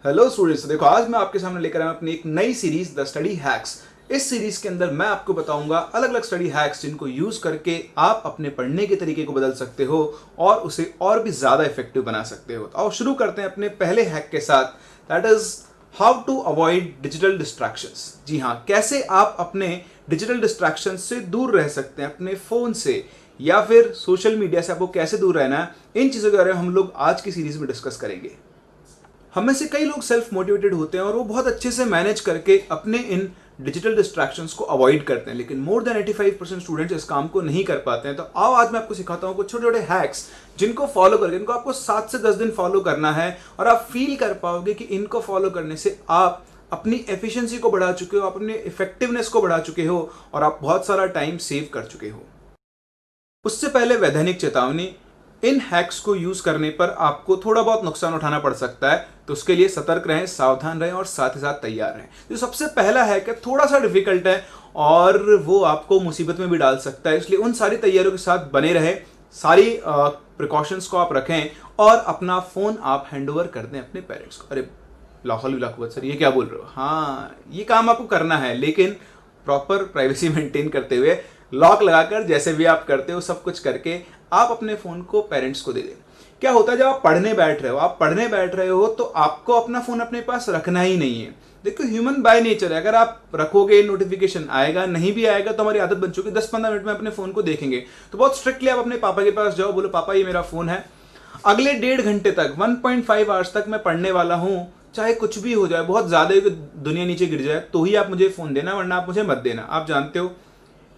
Hello students, देखो आज मैं आपके सामने लेकर आया अपनी एक नई सीरीज द स्टडी हैक्स। इस सीरीज के अंदर मैं आपको बताऊंगा अलग अलग स्टडी हैक्स जिनको यूज करके आप अपने पढ़ने के तरीके को बदल सकते हो और उसे और भी ज्यादा इफेक्टिव बना सकते हो। तो आओ शुरू करते हैं अपने पहले हैक के साथ, that is how to avoid digital distractions. जी हाँ, कैसे आप अपने डिजिटल डिस्ट्रैक्शन से दूर रह सकते हैं, अपने फोन से या फिर सोशल मीडिया से आपको कैसे दूर रहना है। इन चीजों के बारे में हम लोग आज की सीरीज में डिस्कस करेंगे। हम में से कई लोग सेल्फ मोटिवेटेड होते हैं और वो बहुत अच्छे से मैनेज करके अपने इन डिजिटल डिस्ट्रैक्शंस को अवॉइड करते हैं, लेकिन मोर देन 85% स्टूडेंट्स इस काम को नहीं कर पाते हैं। तो आओ आज मैं आपको सिखाता हूँ कुछ छोटे छोटे हैक्स जिनको फॉलो करके, इनको आपको 7 से 10 दिन फॉलो करना है और आप फील कर पाओगे कि इनको फॉलो करने से आप अपनी एफिशिएंसी को बढ़ा चुके हो, आप अपने इफेक्टिवनेस को बढ़ा चुके हो और आप बहुत सारा टाइम सेव कर चुके हो। उससे पहले वैधानिक चेतावनी, इन हैक्स को यूज करने पर आपको थोड़ा बहुत नुकसान उठाना पड़ सकता है, तो उसके लिए सतर्क रहें, सावधान रहें और साथ ही साथ तैयार रहें। जो सबसे पहला हैक है थोड़ा सा डिफिकल्ट है और वो आपको मुसीबत में भी डाल सकता है, इसलिए उन सारी तैयारियों के साथ बने रहें, सारी प्रिकॉशंस को आप रखें और अपना फोन आप हैंड ओवर कर दें अपने पेरेंट्स को। अरे लाहौल सर, ये क्या बोल रहे हो? हाँ, ये काम आपको करना है, लेकिन प्रॉपर प्राइवेसी मेंटेन करते हुए, लॉक लगाकर, जैसे भी आप करते हो सब कुछ करके आप अपने फोन को पेरेंट्स को दे दें। क्या होता है जब आप पढ़ने बैठ रहे हो तो आपको अपना फोन अपने पास रखना ही नहीं है। देखो, ह्यूमन बाय नेचर है, अगर आप रखोगे नोटिफिकेशन आएगा, नहीं भी आएगा तो हमारी आदत बन चुकी है 10-15 मिनट में अपने फोन को देखेंगे। तो बहुत स्ट्रिक्टली आप अपने पापा के पास जाओ, बोलो पापा ये मेरा फोन है, अगले 1.5 घंटे तक 1.5 आवर्स तक मैं पढ़ने वाला हूं, चाहे कुछ भी हो जाए, बहुत ज्यादा दुनिया नीचे गिर जाए तो ही आप मुझे फोन देना, वरना आप मुझे मत देना। आप जानते हो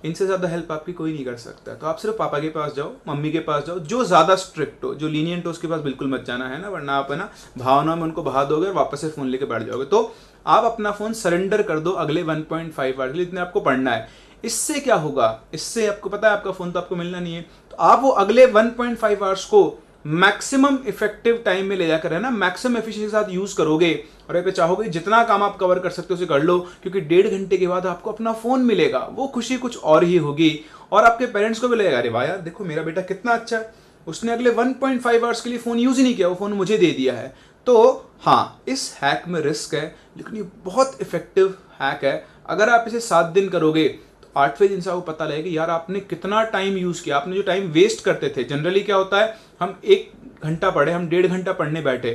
इनसे ज्यादा हेल्प आपकी कोई नहीं कर सकता। तो आप सिर्फ पापा के पास जाओ, मम्मी के पास जाओ, जो ज्यादा स्ट्रिक्ट हो, जो लीनियंट हो, उसके पास बिल्कुल मत जाना है ना, वरना आप है ना भावना में उनको बहा दोगे और वापस से फोन लेके बैठ जाओगे। तो आप अपना फोन सरेंडर कर दो अगले 1.5 आवर्स के लिए, इतने आपको पढ़ना है। इससे क्या होगा, इससे आपको पता है आपका फोन तो आपको मिलना नहीं है, तो आप वो अगले 1.5 आवर्स को मैक्सिमम इफेक्टिव टाइम में ले जाकर, है ना, मैक्सिमम एफिशिएंसी के साथ यूज करोगे और ये पे चाहोगे जितना काम आप कवर कर सकते हो उसे कर लो, क्योंकि 1.5 घंटे के बाद आपको अपना फोन मिलेगा। वो खुशी कुछ और ही होगी और आपके पेरेंट्स को भी लगेगा, अरे वाह यार, देखो मेरा बेटा कितना अच्छा है, उसने अगले 1.5 आवर्स के लिए फोन यूज ही नहीं किया, वो फोन मुझे दे दिया है। तो हाँ, इस हैक में रिस्क है, लेकिन ये बहुत इफेक्टिव हैक है। अगर आप इसे 7 दिन करोगे, 8वें दिन से आपको पता लगेगा कि यार आपने कितना टाइम यूज किया। आपने जो टाइम वेस्ट करते थे, जनरली क्या होता है, हम 1 घंटा पढ़े, हम 1.5 घंटा पढ़ने बैठे,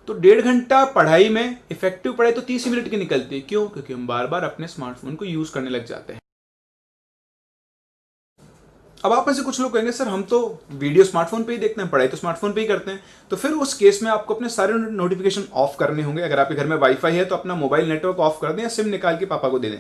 तो 1.5 घंटा पढ़ाई में इफेक्टिव पढ़ाई तो 30 मिनट की निकलती है। क्यों? क्योंकि हम बार बार अपने स्मार्टफोन को यूज करने लग जाते हैं। अब आप में से कुछ लोग कहेंगे सर हम तो वीडियो स्मार्टफोन पे ही देखते हैं, पढ़ाई तो स्मार्टफोन पे ही करते हैं। तो फिर उस केस में आपको अपने सारे नोटिफिकेशन ऑफ करने होंगे। अगर आपके घर में वाईफाई है तो अपना मोबाइल नेटवर्क ऑफ कर दें या सिम निकाल के पापा को दे दें,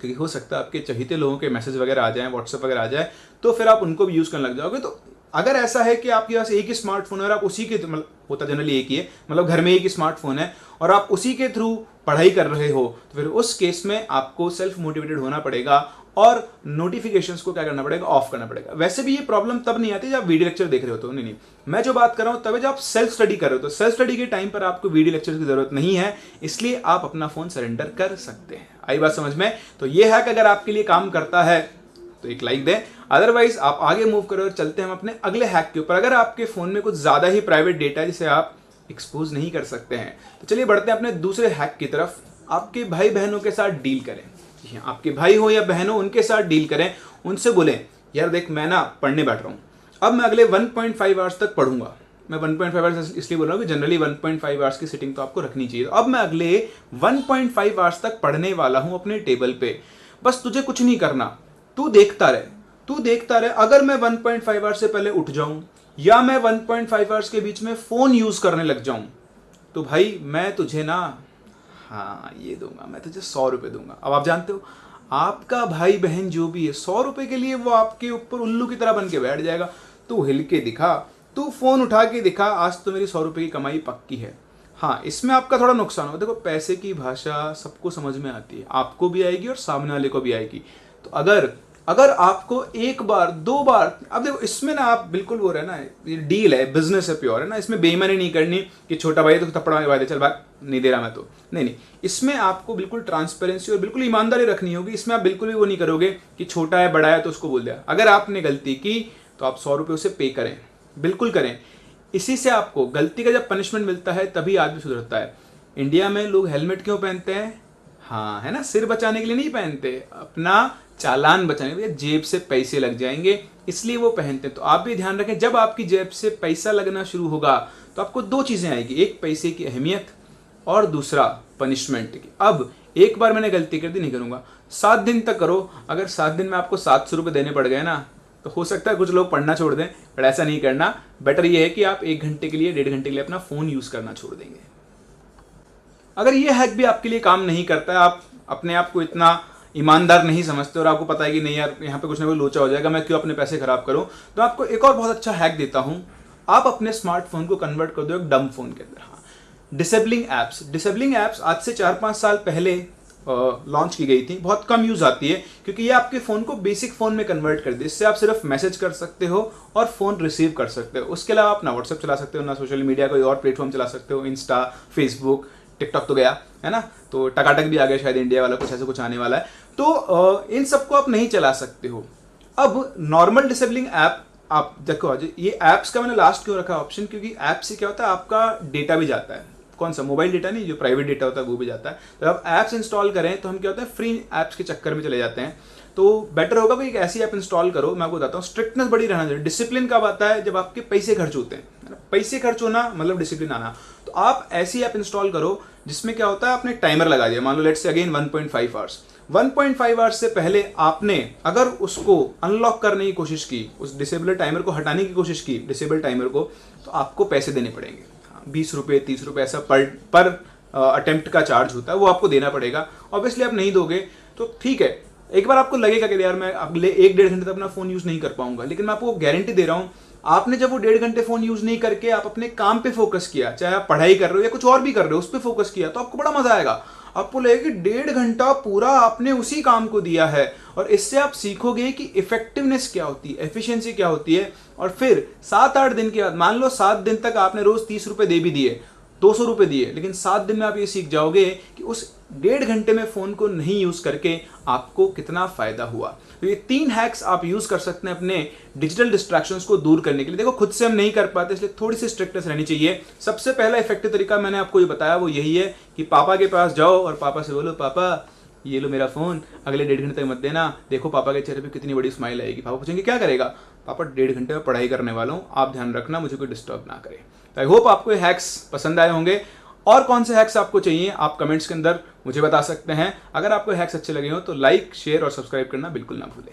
क्योंकि हो सकता है आपके चहीते लोगों के मैसेज वगैरह आ जाए, व्हाट्सएप वगैरह आ जाए, तो फिर आप उनको भी यूज करने लग जाओगे। तो अगर ऐसा है कि आपके पास एक ही स्मार्टफोन है और आप उसी के, मतलब होता जनरली एक ही है, मतलब घर में एक ही स्मार्टफोन है और आप उसी के थ्रू पढ़ाई कर रहे हो, तो फिर उस केस में आपको सेल्फ मोटिवेटेड होना पड़ेगा और नोटिफिकेशंस को क्या करना पड़ेगा, ऑफ करना पड़ेगा। वैसे भी ये प्रॉब्लम तब नहीं आती जब आप वीडियो लेक्चर देख रहे हो तो, नहीं, मैं जो बात कर रहा हूं तब जब आप सेल्फ स्टडी कर रहे हो। तो सेल्फ स्टडी के टाइम पर आपको वीडियो लेक्चर की जरूरत नहीं है, इसलिए आप अपना फोन सरेंडर कर सकते हैं। आई बात समझ में? तो ये हैक अगर आपके लिए काम करता है तो एक लाइक दें, अदरवाइज आप आगे मूव करो और चलते हैं हम अपने अगले हैक के ऊपर। अगर आपके फोन में कुछ ज्यादा ही प्राइवेट डेटा है जिसे आप एक्सपोज नहीं कर सकते हैं, तो चलिए बढ़ते हैं अपने दूसरे हैक की तरफ। आपके भाई बहनों के साथ डील करें। आपके भाई हो या बहन हो, उनके साथ डील करें। उनसे बोलें, यार देख मैं ना पढ़ने बैठ रहा हूं, अब मैं अगले 1.5 आवर्स तक पढ़ूंगा। मैं 1.5 आवर्स इसलिए बोल रहा हूं कि जनरली 1.5 आवर्स की सिटिंग तो आपको रखनी चाहिए। अब मैं अगले 1.5 आवर्स तक पढ़ने वाला हूं अपने टेबल पे, बस तुझे कुछ नहीं करना, तू देखता रहे। अगर मैं 1.5 आवर्स से पहले उठ जाऊं या मैं 1.5 आवर्स के बीच में फोन यूज करने लग जाऊं, तो भाई मैं तुझे ना, हाँ ये दूंगा, मैं तुझे 100 रुपए दूंगा। अब आप जानते हो आपका भाई बहन जो भी है, 100 रुपए के लिए वो आपके ऊपर उल्लू की तरह बन के बैठ जाएगा। तू हिल के दिखा, तू फोन उठा के दिखा, आज तो मेरी 100 रुपए की कमाई पक्की है। हाँ, इसमें आपका थोड़ा नुकसान होगा। देखो, पैसे की भाषा सबको समझ में आती है, आपको भी आएगी और सामने वाले को भी आएगी। तो अगर आपको एक बार 2 बार, अब देखो इसमें ना आप बिल्कुल वो रहना है, ये डील है, बिजनेस है प्योर, है ना, इसमें बेईमानी नहीं करनी कि छोटा भाई तो थप्पड़ मार के भाई चल भाग, नहीं दे रहा मैं तो, नहीं, इसमें आपको बिल्कुल ट्रांसपेरेंसी और बिल्कुल ईमानदारी रखनी होगी। इसमें आप बिल्कुल भी वो नहीं करोगे कि छोटा है बड़ा है तो उसको बोल दिया। अगर आपने गलती की तो आप 100 रुपये उसे पे करें, बिल्कुल करें। इसी से आपको गलती का जब पनिशमेंट मिलता है तभी आदमी सुधरता है। इंडिया में लोग हेलमेट क्यों पहनते हैं? हाँ, है ना, सिर बचाने के लिए नहीं पहनते, अपना चालान बचाने के लिए, जेब से पैसे लग जाएंगे इसलिए वो पहनते हैं। तो आप भी ध्यान रखें, जब आपकी जेब से पैसा लगना शुरू होगा तो आपको दो चीजें आएगी, एक पैसे की अहमियत और दूसरा पनिशमेंट की। अब एक बार मैंने गलती कर दी, नहीं करूंगा, 7 दिन तक करो। अगर 7 दिन में आपको 700 रुपये देने पड़ गए ना, तो हो सकता है कुछ लोग पढ़ना छोड़ दें, पर ऐसा नहीं करना। बेटर ये है कि आप 1 घंटे के लिए, 1.5 घंटे के लिए अपना फोन यूज करना छोड़ देंगे। अगर ये हैक भी आपके लिए काम नहीं करता है, आप अपने आप को इतना ईमानदार नहीं समझते और आपको पता है कि नहीं यार यहाँ पे कुछ ना कुछ लोचा हो जाएगा, मैं क्यों अपने पैसे खराब करूं, तो आपको एक और बहुत अच्छा हैक देता हूं। आप अपने स्मार्टफोन को कन्वर्ट कर दो एक डम फोन के अंदर। हाँ, डिसेबलिंग एप्स। डिसेबलिंग एप्स आज से 4-5 साल पहले लॉन्च की गई थी, बहुत कम यूज आती है क्योंकि ये आपके फोन को बेसिक फोन में कन्वर्ट कर दे। इससे आप सिर्फ मैसेज कर सकते हो और फोन रिसीव कर सकते हो। उसके अलावा आप ना व्हाट्सएप चला सकते हो, ना सोशल मीडिया कोई और प्लेटफॉर्म चला सकते हो, इंस्टा, फेसबुक, टिकटॉक तो गया है ना, तो टकाटक भी आ गया शायद इंडिया वाला, कुछ ऐसा कुछ आने वाला है। तो इन सबको आप नहीं चला सकते हो। अब नॉर्मल डिसेबलिंग ऐप, आप देखो ये ऐप्स का मैंने लास्ट क्यों रखा ऑप्शन, क्योंकि ऐप से क्या होता है आपका डेटा भी जाता है। कौन सा? मोबाइल डेटा नहीं, जो प्राइवेट डेटा होता है वो भी जाता है। तो अब ऐप्स इंस्टॉल करें तो हम क्या होता है फ्री ऐप्स के चक्कर में चले जाते हैं। तो बेटर होगा कोई एक ऐसी ऐप इंस्टॉल करो। मैं आपको बताता हूँ, स्ट्रिक्टनेस बड़ी रहना चाहिए। डिसिप्लिन कब आता है? जब आपके पैसे खर्च होते हैं। पैसे खर्च होना मतलब डिसिप्लिन आना। तो आप ऐसी ऐप इंस्टॉल करो जिसमें क्या होता है, आपने टाइमर लगा दिया, मान लो let's say again 1.5 hours. 1.5 hours से पहले आपने अगर उसको अनलॉक करने की कोशिश की, उस डिसेबल टाइमर को हटाने की कोशिश की, डिसेबल टाइमर को, तो आपको पैसे देने पड़ेंगे। 20 रुपये, 30 रुपये ऐसा पर अटेम्प्ट का चार्ज होता है, वो आपको देना पड़ेगा। ऑब्वियसली आप नहीं दोगे तो ठीक है, एक बार आपको लगेगा कि यार मैं अगले 1-1.5 घंटे तक अपना फोन यूज नहीं कर पाऊंगा, लेकिन मैं आपको गारंटी दे रहा हूं, आपने जब वो 1.5 घंटे फोन यूज नहीं करके आप अपने काम पे फोकस किया, चाहे आप पढ़ाई कर रहे हो या कुछ और भी कर रहे हो, उस पर फोकस किया, तो आपको बड़ा मजा आएगा। आपको लगेगा कि 1.5 घंटा पूरा आपने उसी काम को दिया है, और इससे आप सीखोगे कि इफेक्टिवनेस क्या होती है, एफिशिएंसी क्या होती है। और फिर 7-8 दिन के बाद, मान लो 7 दिन तक आपने रोज 30 रुपए दे भी दिए, 200 रुपए दिए, लेकिन 7 दिन में आप ये सीख जाओगे कि उस 1.5 घंटे में फोन को नहीं यूज करके आपको कितना फायदा हुआ। तो ये 3 हैक्स आप यूज कर सकते हैं अपने डिजिटल डिस्ट्रैक्शंस को दूर करने के लिए। देखो खुद से हम नहीं कर पाते, इसलिए थोड़ी सी स्ट्रिक्टनेस रहनी चाहिए। सबसे पहला इफेक्टिव तरीका मैंने आपको ये बताया, वो यही है कि पापा के पास जाओ और पापा से बोलो, पापा ये लो मेरा फोन, अगले 1.5 घंटे तक मत देना, देखो पापा के चेहरे पे कितनी बड़ी स्माइल आएगी। पापा पूछेंगे क्या करेगा? पापा 1.5 घंटे में पढ़ाई करने वाला हूँ, आप ध्यान रखना, मुझे कोई डिस्टर्ब ना करे। आई होप आपको ये हैक्स पसंद आए होंगे। और कौन से हैक्स आपको चाहिए आप कमेंट्स के अंदर मुझे बता सकते हैं। अगर आपको हैक्स अच्छे लगे हो तो लाइक, शेयर और सब्सक्राइब करना बिल्कुल ना भूलें।